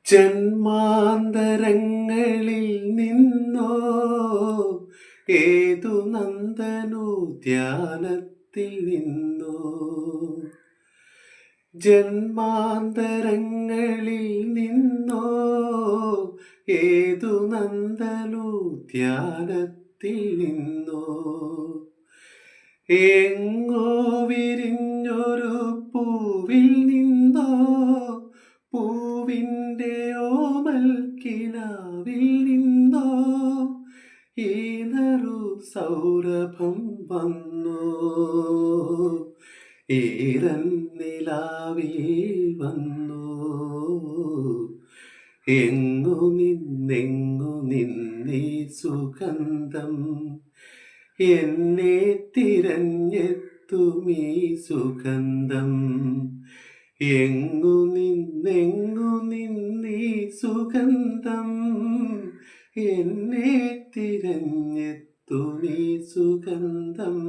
ജന്മാന്തരങ്ങളിൽ നിന്നോ ഏതു നന്ദനോദ്യാനത്തിൽ നിന്നോ ജന്മാന്തരങ്ങളിൽ നിന്നോ ഏതു നന്ദനോദ്യാനത്തിൽ നിന്നോ എങ്ങോ വിരിഞ്ഞൊരു പൂവിൽ നിന്നോ പൂവിൻ്റെ ഓമൽ കിനാവിൽ നിന്നോ ഈ നറു സൗരഭം വന്നോ ഈരൻ നിലാവിൽ വന്നോ എങ്ങു നിന്നീ സുഗന്ധം എന്നെ തിരഞ്ഞെത്തുമീ സുഗന്ധം എങ്ങു നിന്നീ സുഗന്ധം എന്നെ തിരഞ്ഞെത്തുമീ സുഗന്ധം